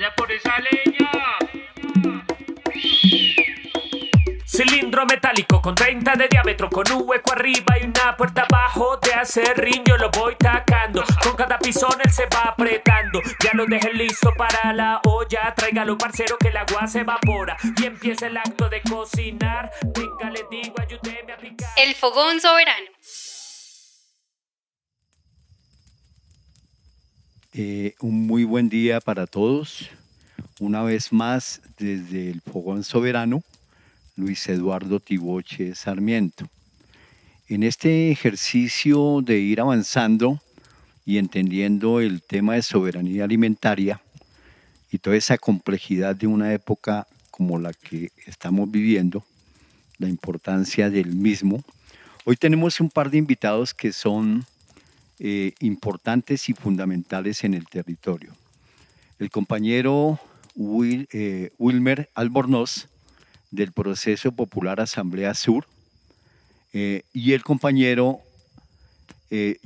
Vaya por esa leña. Cilindro metálico con 30 de diámetro, con un hueco arriba y una puerta abajo de acerrín. Yo lo voy tacando, con cada pisón él se va apretando. Ya lo dejé listo para la olla. Tráigalo, parcero, que el agua se evapora y empieza el acto de cocinar. Venga, le digo, ayúdeme a picar. El fogón soberano. Un muy buen día para todos. Una vez más, desde el Fogón Soberano, Luis Eduardo Tiboche Sarmiento. En este ejercicio de ir avanzando y entendiendo el tema de soberanía alimentaria y toda esa complejidad de una época como la que estamos viviendo, la importancia del mismo, hoy tenemos un par de invitados que son importantes y fundamentales en el territorio. El compañero Wilmer Albornoz, del Proceso Popular Asamblea Sur, y el compañero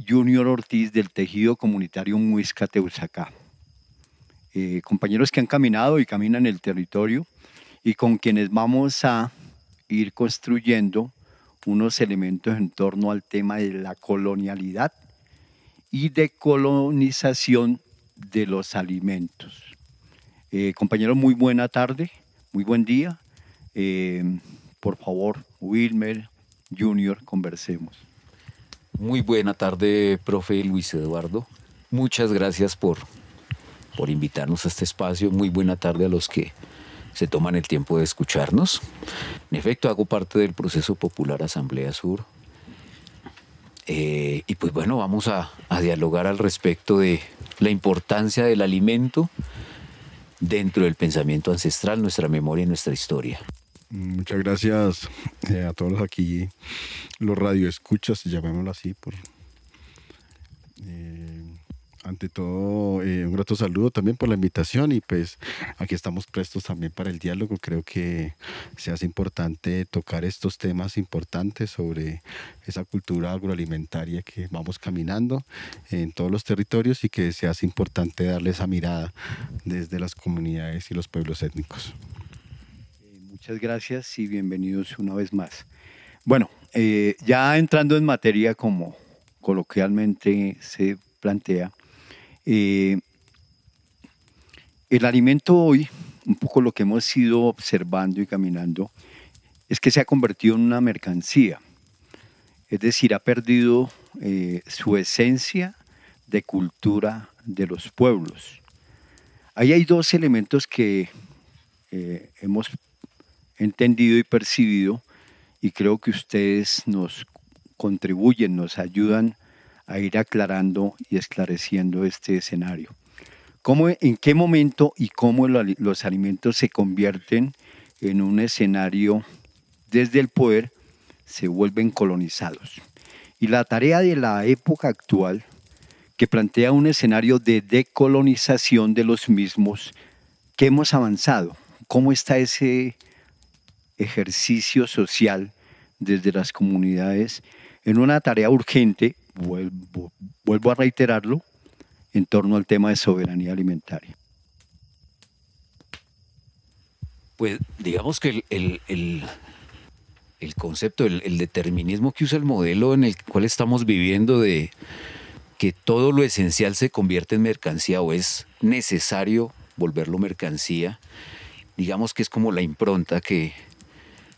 Junior Ortiz, del Tejido Comunitario Muisca Teusaca. Compañeros que han caminado y caminan el territorio y con quienes vamos a ir construyendo unos elementos en torno al tema de la colonialidad y decolonización de los alimentos. Compañeros, muy buena tarde, muy buen día. Por favor, Wilmer, Junior, conversemos. Muy buena tarde, profe Luis Eduardo. Muchas gracias por invitarnos a este espacio. Muy buena tarde a los que se toman el tiempo de escucharnos. En efecto, hago parte del Proceso Popular Asamblea Sur. Y pues bueno, vamos a dialogar al respecto de la importancia del alimento dentro del pensamiento ancestral, nuestra memoria y nuestra historia. Muchas gracias a todos aquí, los radioescuchas, llamémoslo así, ante todo un grato saludo también por la invitación y pues aquí estamos prestos también para el diálogo. Creo que se hace importante tocar estos temas importantes sobre esa cultura agroalimentaria que vamos caminando en todos los territorios y que se hace importante darle esa mirada desde las comunidades y los pueblos étnicos. Muchas gracias y bienvenidos una vez más. Bueno, ya entrando en materia como coloquialmente se plantea, el alimento hoy, un poco lo que hemos ido observando y caminando, es que se ha convertido en una mercancía. Es decir, ha perdido su esencia de cultura de los pueblos. Ahí hay dos elementos que hemos entendido y percibido, y creo que ustedes nos contribuyen, nos ayudan a ir aclarando y esclareciendo este escenario. ¿En qué momento y cómo los alimentos se convierten en un escenario desde el poder, se vuelven colonizados? Y la tarea de la época actual, que plantea un escenario de decolonización de los mismos, ¿qué hemos avanzado? ¿Cómo está ese ejercicio social desde las comunidades en una tarea urgente, vuelvo a reiterarlo, en torno al tema de soberanía alimentaria? Pues digamos que el concepto, el determinismo que usa el modelo en el cual estamos viviendo de que todo lo esencial se convierte en mercancía o es necesario volverlo mercancía, digamos que es como la impronta que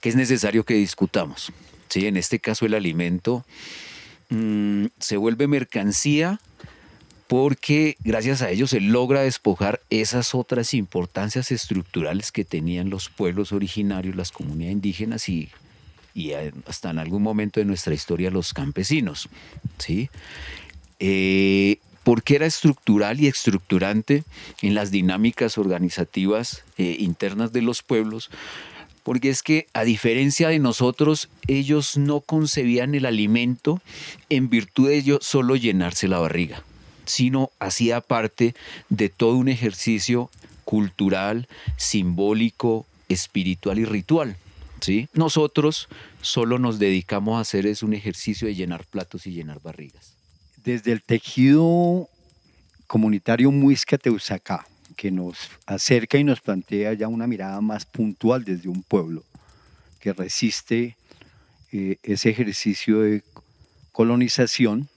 es necesario que discutamos. ¿Sí? En este caso el alimento se vuelve mercancía porque gracias a ello se logra despojar esas otras importancias estructurales que tenían los pueblos originarios, las comunidades indígenas y hasta en algún momento de nuestra historia los campesinos. ¿Sí? Porque era estructural y estructurante en las dinámicas organizativas internas de los pueblos, porque es que a diferencia de nosotros, ellos no concebían el alimento en virtud de ello solo llenarse la barriga, sino hacía parte de todo un ejercicio cultural, simbólico, espiritual y ritual. ¿Sí? Nosotros solo nos dedicamos a hacer es un ejercicio de llenar platos y llenar barrigas. Desde el tejido comunitario Muisca Teusaca, que nos acerca y nos plantea ya una mirada más puntual desde un pueblo que resiste ese ejercicio de colonización,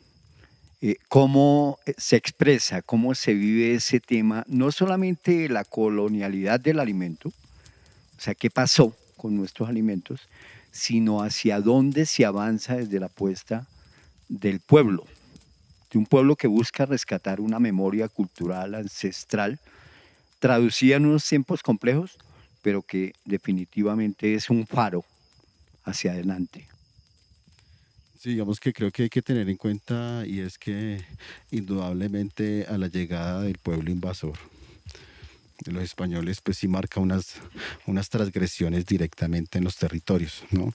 cómo se expresa, cómo se vive ese tema, no solamente la colonialidad del alimento, o sea, qué pasó con nuestros alimentos, sino hacia dónde se avanza desde la apuesta del pueblo, de un pueblo que busca rescatar una memoria cultural ancestral, traducida en unos tiempos complejos, pero que definitivamente es un faro hacia adelante. Sí, digamos que creo que hay que tener en cuenta y es que indudablemente a la llegada del pueblo invasor de los españoles, pues sí marca unas transgresiones directamente en los territorios, ¿no?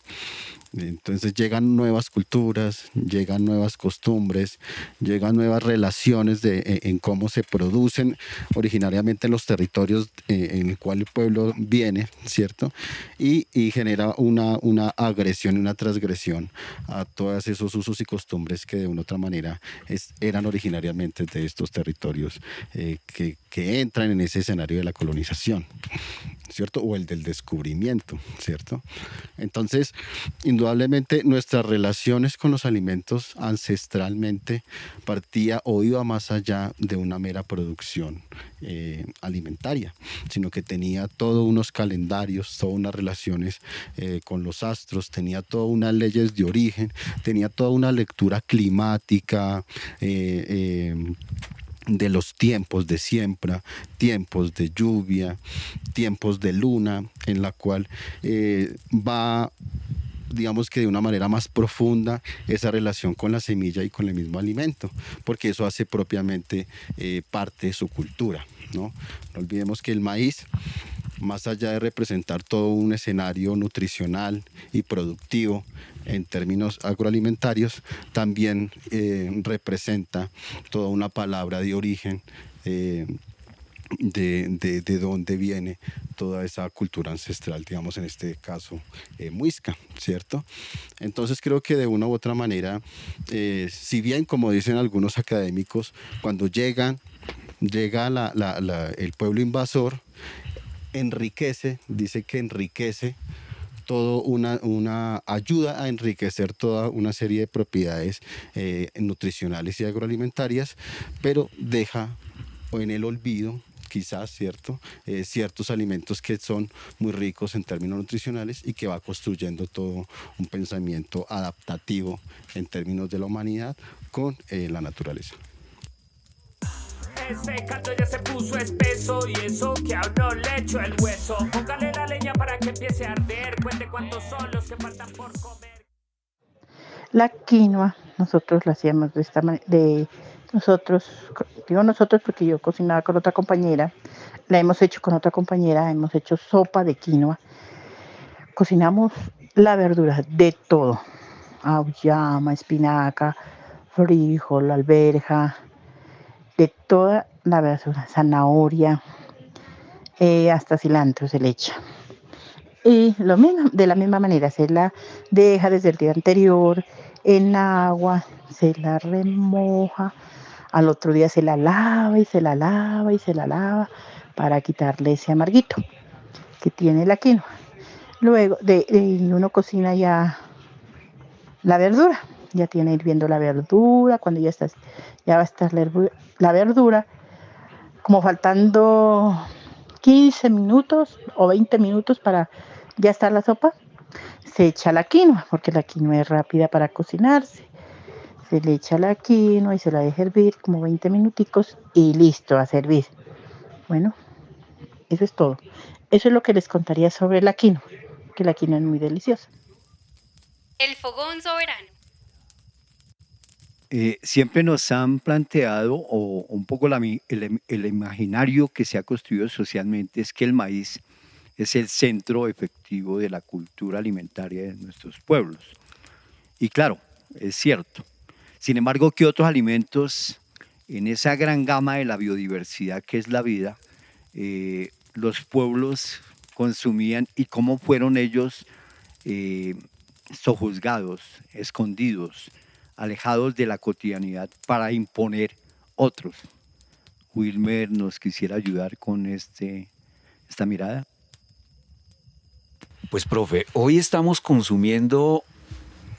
Entonces llegan nuevas culturas, llegan nuevas costumbres, llegan nuevas relaciones en cómo se producen originariamente los territorios en el cual el pueblo viene, ¿cierto? Y genera una agresión y una transgresión a todos esos usos y costumbres que de una u otra manera eran originariamente de estos territorios que entran en ese escenario de la colonización, ¿cierto? O el del descubrimiento, ¿cierto? Entonces, indudablemente nuestras relaciones con los alimentos ancestralmente partía o iba más allá de una mera producción alimentaria, sino que tenía todos unos calendarios, todas unas relaciones con los astros, tenía todas unas leyes de origen, tenía toda una lectura climática, de los tiempos de siembra, tiempos de lluvia, tiempos de luna, en la cual va, digamos que de una manera más profunda, esa relación con la semilla y con el mismo alimento, porque eso hace propiamente parte de su cultura, ¿no? No olvidemos que el maíz, más allá de representar todo un escenario nutricional y productivo en términos agroalimentarios, también representa toda una palabra de origen de dónde viene toda esa cultura ancestral, digamos en este caso muisca, ¿cierto? Entonces creo que de una u otra manera, si bien como dicen algunos académicos, cuando llega el pueblo invasor, dice que enriquece todo una ayuda a enriquecer toda una serie de propiedades nutricionales y agroalimentarias, pero deja en el olvido quizás, ¿cierto? Ciertos alimentos que son muy ricos en términos nutricionales y que va construyendo todo un pensamiento adaptativo en términos de la humanidad con la naturaleza. Ese caldo ya se puso espeso y eso que aún no le echo el hueso. Póngale la leña para que empiece a arder. Cuente cuántos son los que faltan por comer. La quinoa, nosotros la hacíamos de esta manera, digo nosotros porque yo cocinaba con otra compañera, la hemos hecho con otra compañera, hemos hecho sopa de quinoa. Cocinamos la verdura de todo, auyama, espinaca, frijol, alberja, de toda la verdura, zanahoria, hasta cilantro se le echa. Y lo mismo, de la misma manera, se la deja desde el día anterior en agua, se la remoja, al otro día se la lava y se la lava y se la lava para quitarle ese amarguito que tiene la quinoa. Luego uno cocina ya la verdura, ya tiene hirviendo la verdura, cuando ya va a estar la verdura, como faltando 15 minutos o 20 minutos para ya estar la sopa, se echa la quinoa, porque la quinoa es rápida para cocinarse. Se le echa la quinoa y se la deja hervir como 20 minuticos y listo, a servir. Bueno, eso es todo. Eso es lo que les contaría sobre la quinoa, que la quinoa es muy deliciosa. El fogón soberano. Siempre nos han planteado, o un poco el imaginario que se ha construido socialmente, es que el maíz es el centro efectivo de la cultura alimentaria de nuestros pueblos. Y claro, es cierto. Sin embargo, ¿qué otros alimentos en esa gran gama de la biodiversidad que es la vida, los pueblos consumían y cómo fueron ellos sojuzgados, escondidos, alejados de la cotidianidad para imponer otros Wilmer nos quisiera ayudar con esta mirada. Pues, profe, hoy estamos consumiendo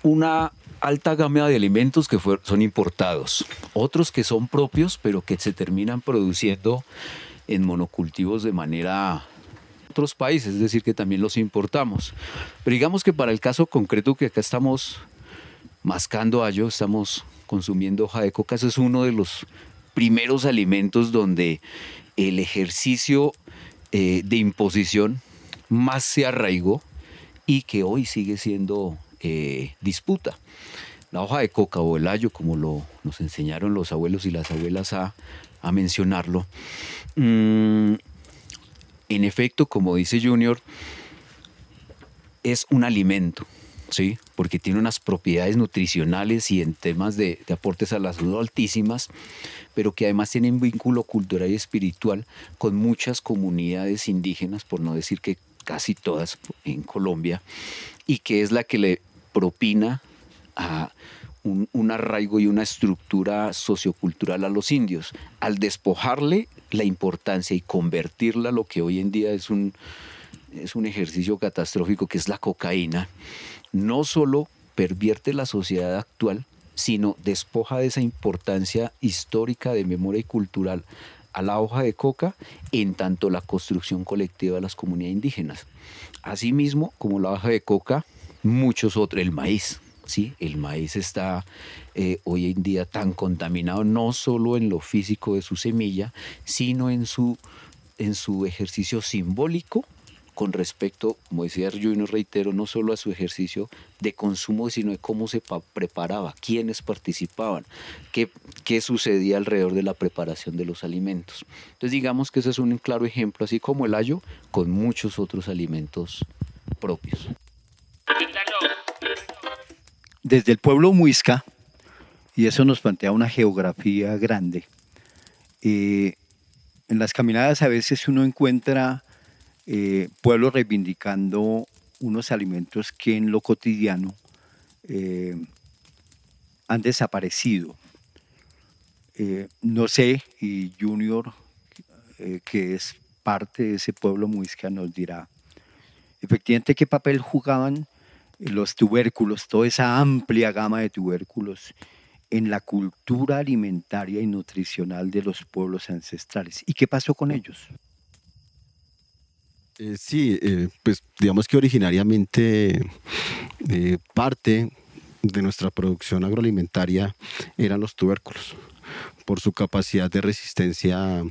una alta gama de alimentos que son importados, otros que son propios, pero que se terminan produciendo en monocultivos de manera otros países, es decir, que también los importamos. Pero digamos que para el caso concreto que acá estamos mascando ayo, estamos consumiendo hoja de coca, eso es uno de los primeros alimentos donde el ejercicio de imposición más se arraigó y que hoy sigue siendo disputa. La hoja de coca o el ayo, como nos enseñaron los abuelos y las abuelas a mencionarlo, en efecto, como dice Junior, es un alimento, ¿sí? Porque tiene unas propiedades nutricionales y en temas de aportes a la salud altísimas, pero que además tiene un vínculo cultural y espiritual con muchas comunidades indígenas, por no decir que casi todas en Colombia, y que es la que le propina a un arraigo y una estructura sociocultural a los indios. Al despojarle la importancia y convertirla a lo que hoy en día es un ejercicio catastrófico, que es la cocaína, no solo pervierte la sociedad actual, sino despoja de esa importancia histórica de memoria y cultural a la hoja de coca, en tanto la construcción colectiva de las comunidades indígenas. Asimismo, como la hoja de coca, muchos otros, el maíz, ¿sí? El maíz está hoy en día tan contaminado, no solo en lo físico de su semilla, sino en su ejercicio simbólico con respecto, como decía Junior, reitero, no solo a su ejercicio de consumo, sino de cómo se preparaba, quiénes participaban, qué sucedía alrededor de la preparación de los alimentos. Entonces digamos que ese es un claro ejemplo, así como el ayo, con muchos otros alimentos propios. Desde el pueblo muisca, y eso nos plantea una geografía grande, en las caminadas a veces uno encuentra pueblos reivindicando unos alimentos que en lo cotidiano han desaparecido. No sé, y Junior, que es parte de ese pueblo muisca, nos dirá efectivamente qué papel jugaban los tubérculos, toda esa amplia gama de tubérculos en la cultura alimentaria y nutricional de los pueblos ancestrales. ¿Y qué pasó con ellos? Sí, pues digamos que originariamente parte de nuestra producción agroalimentaria eran los tubérculos, por su capacidad de resistencia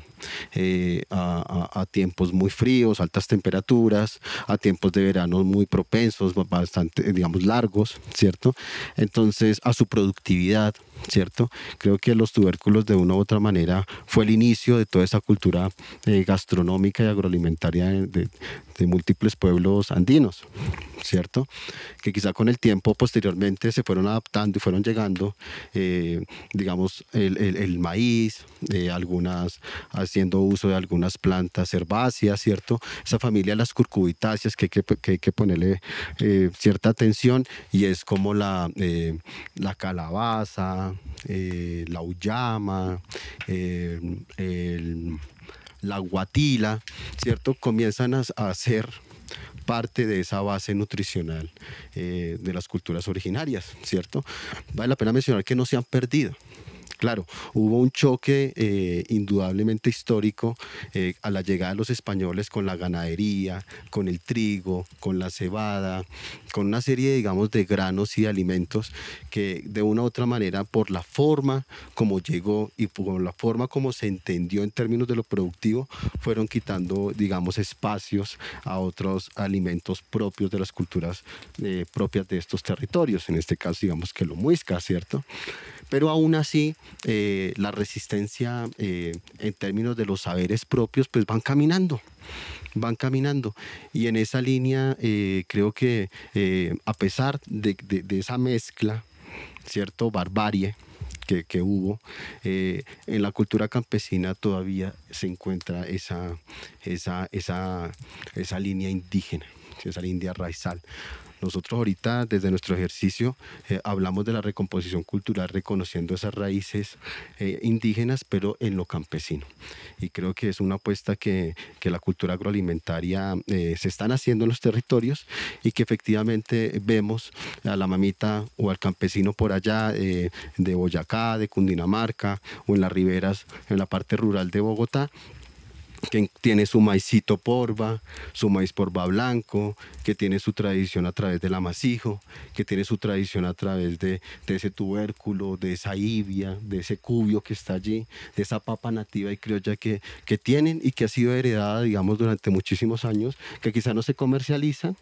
a tiempos muy fríos, altas temperaturas, a tiempos de verano muy propensos, bastante, digamos, largos, ¿cierto? Entonces, a su productividad, ¿cierto? Creo que los tubérculos de una u otra manera fue el inicio de toda esa cultura gastronómica y agroalimentaria de múltiples pueblos andinos, ¿cierto? Que quizá con el tiempo posteriormente se fueron adaptando y fueron llegando, digamos, el maíz, algunas haciendo uso de algunas plantas herbáceas, ¿cierto? Esa familia de las curcubitáceas que hay que ponerle cierta atención, y es como la calabaza, la uyama, la guatila, ¿cierto? Comienzan a ser parte de esa base nutricional de las culturas originarias, ¿cierto? Vale la pena mencionar que no se han perdido. Claro, hubo un choque indudablemente histórico a la llegada de los españoles con la ganadería, con el trigo, con la cebada, con una serie, digamos, de granos y de alimentos que de una u otra manera, por la forma como llegó y por la forma como se entendió en términos de lo productivo, fueron quitando, digamos, espacios a otros alimentos propios de las culturas propias de estos territorios, en este caso, digamos que lo muisca, ¿cierto? Pero aún así, la resistencia en términos de los saberes propios, pues van caminando. Y en esa línea creo que a pesar de esa mezcla, ¿cierto? Barbarie que hubo, en la cultura campesina todavía se encuentra esa línea indígena, César India Raizal. Nosotros ahorita desde nuestro ejercicio hablamos de la recomposición cultural reconociendo esas raíces indígenas, pero en lo campesino. Y creo que es una apuesta que la cultura agroalimentaria se están haciendo en los territorios y que efectivamente vemos a la mamita o al campesino por allá de Boyacá, de Cundinamarca o en las riberas, en la parte rural de Bogotá, que tiene su maicito porva, su maíz porva blanco, que tiene su tradición a través del amasijo, que tiene su tradición a través de ese tubérculo, de esa ibia, de ese cubio que está allí, de esa papa nativa y criolla que tienen y que ha sido heredada, digamos, durante muchísimos años, que quizá no se comercializan,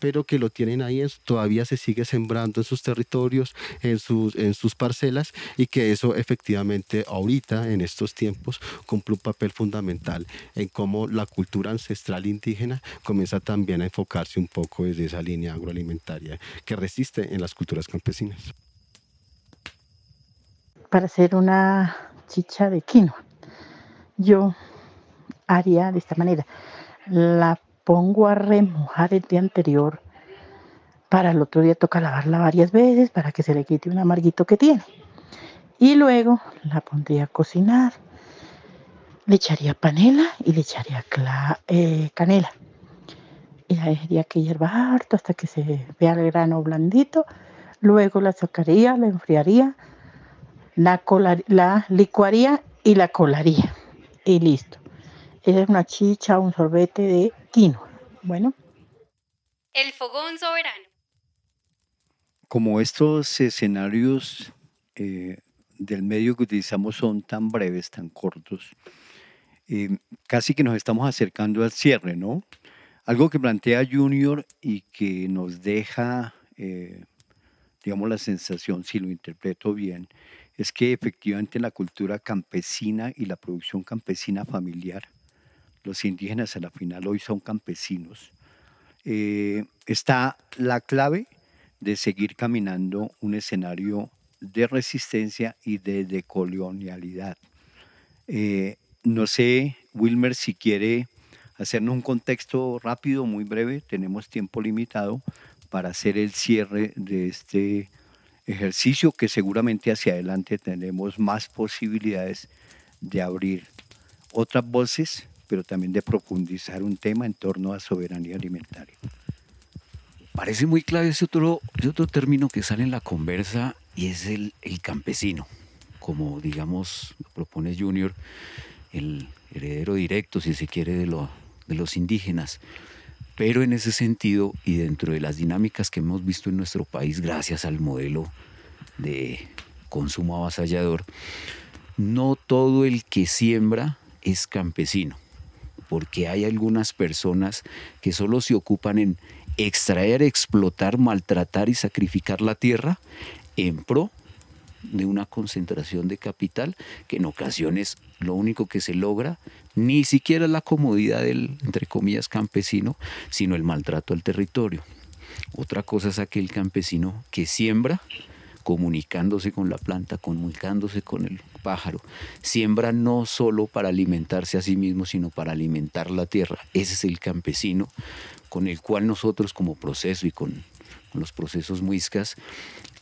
pero que lo tienen ahí, todavía se sigue sembrando en sus territorios, en sus parcelas, y que eso efectivamente ahorita, en estos tiempos, cumple un papel fundamental en cómo la cultura ancestral indígena comienza también a enfocarse un poco desde esa línea agroalimentaria que resiste en las culturas campesinas. Para hacer una chicha de quinoa, yo haría de esta manera. La pongo a remojar el día anterior. Para el otro día toca lavarla varias veces para que se le quite un amarguito que tiene. Y luego la pondría a cocinar. Le echaría panela y le echaría canela. Y la dejaría que hierva harto hasta que se vea el grano blandito. Luego la sacaría, la enfriaría, la licuaría y la colaría. Y listo. Esa es una chicha, un sorbete de quinoa. Bueno. El fogón soberano. Como estos escenarios del medio que utilizamos son tan breves, tan cortos, casi que nos estamos acercando al cierre, ¿no? Algo que plantea Junior y que nos deja, digamos, la sensación, si lo interpreto bien, es que efectivamente la cultura campesina y la producción campesina familiar, los indígenas a la final hoy son campesinos, está la clave de seguir caminando un escenario de resistencia y de decolonialidad. No sé, Wilmer, si quiere hacernos un contexto rápido, muy breve, tenemos tiempo limitado para hacer el cierre de este ejercicio que seguramente hacia adelante tendremos más posibilidades de abrir otras voces, pero también de profundizar un tema en torno a soberanía alimentaria. Parece muy clave ese otro término que sale en la conversa y es el campesino, como digamos lo propone Junior, el heredero directo, si se quiere, de los indígenas. Pero en ese sentido y dentro de las dinámicas que hemos visto en nuestro país gracias al modelo de consumo avasallador, no todo el que siembra es campesino, porque hay algunas personas que solo se ocupan en extraer, explotar, maltratar y sacrificar la tierra en pro de una concentración de capital que en ocasiones lo único que se logra ni siquiera es la comodidad del, entre comillas, campesino, sino el maltrato al territorio. Otra cosa es aquel campesino que siembra comunicándose con la planta, comunicándose con el pájaro. Siembra no solo para alimentarse a sí mismo, sino para alimentar la tierra. Ese es el campesino con el cual nosotros como proceso y con los procesos muiscas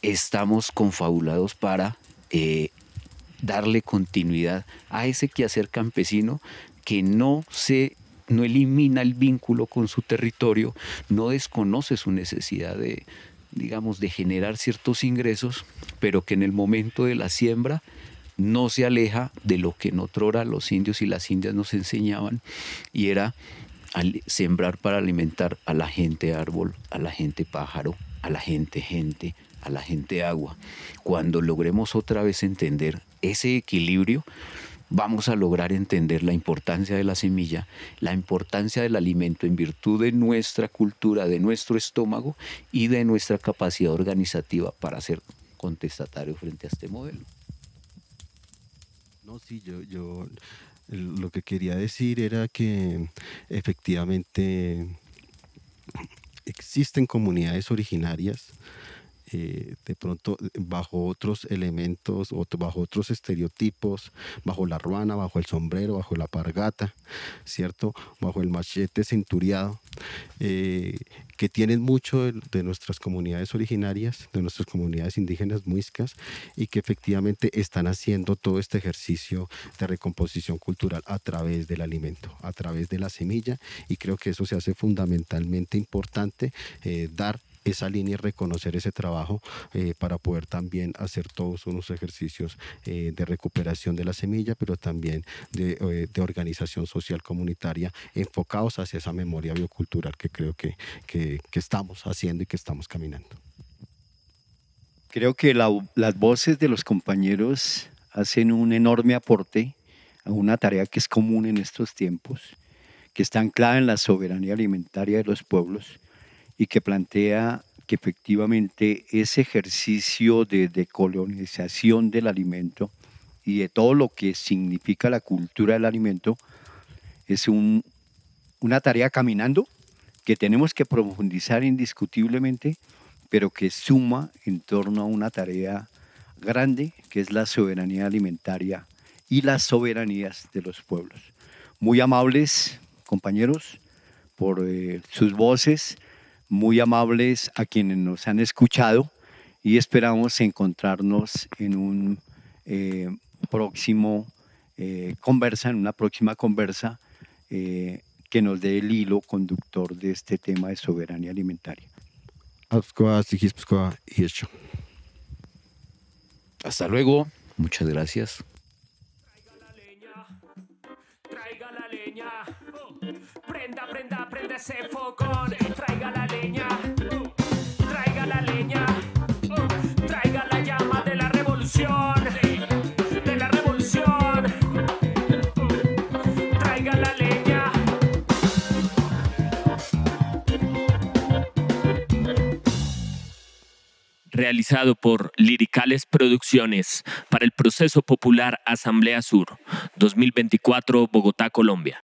estamos confabulados para darle continuidad a ese quehacer campesino que no elimina el vínculo con su territorio, no desconoce su necesidad de, digamos, de generar ciertos ingresos, pero que en el momento de la siembra no se aleja de lo que en otrora los indios y las indias nos enseñaban, y era sembrar para alimentar a la gente árbol, a la gente pájaro, a la gente, a la gente agua. Cuando logremos otra vez entender ese equilibrio, vamos a lograr entender la importancia de la semilla, la importancia del alimento en virtud de nuestra cultura, de nuestro estómago y de nuestra capacidad organizativa para ser contestatario frente a este modelo. No, sí, yo lo que quería decir era que efectivamente existen comunidades originarias de pronto bajo otros elementos, bajo otros estereotipos, bajo la ruana, bajo el sombrero, bajo la pargata, ¿cierto? Bajo el machete centuriado, que tienen mucho de nuestras comunidades originarias, de nuestras comunidades indígenas muiscas, y que efectivamente están haciendo todo este ejercicio de recomposición cultural a través del alimento, a través de la semilla, y creo que eso se hace fundamentalmente importante, dar esa línea y reconocer ese trabajo para poder también hacer todos unos ejercicios de recuperación de la semilla, pero también de organización social comunitaria enfocados hacia esa memoria biocultural que creo que estamos haciendo y que estamos caminando. Creo que las voces de los compañeros hacen un enorme aporte a una tarea que es común en estos tiempos, que está anclada en la soberanía alimentaria de los pueblos y que plantea que efectivamente ese ejercicio de decolonización del alimento y de todo lo que significa la cultura del alimento es una tarea caminando que tenemos que profundizar indiscutiblemente, pero que suma en torno a una tarea grande que es la soberanía alimentaria y las soberanías de los pueblos. Muy amables, compañeros, por sus voces, muy amables a quienes nos han escuchado y esperamos encontrarnos en un próximo conversa, en una próxima conversa que nos dé el hilo conductor de este tema de soberanía alimentaria. Hasta luego, muchas gracias. Traiga la leña, prenda, prenda, prenda ese fogón, traiga la leña, traiga la leña, traiga la llama de la revolución, traiga la leña. Realizado por Liricales Producciones para el Proceso Popular Asamblea Sur, 2024, Bogotá, Colombia.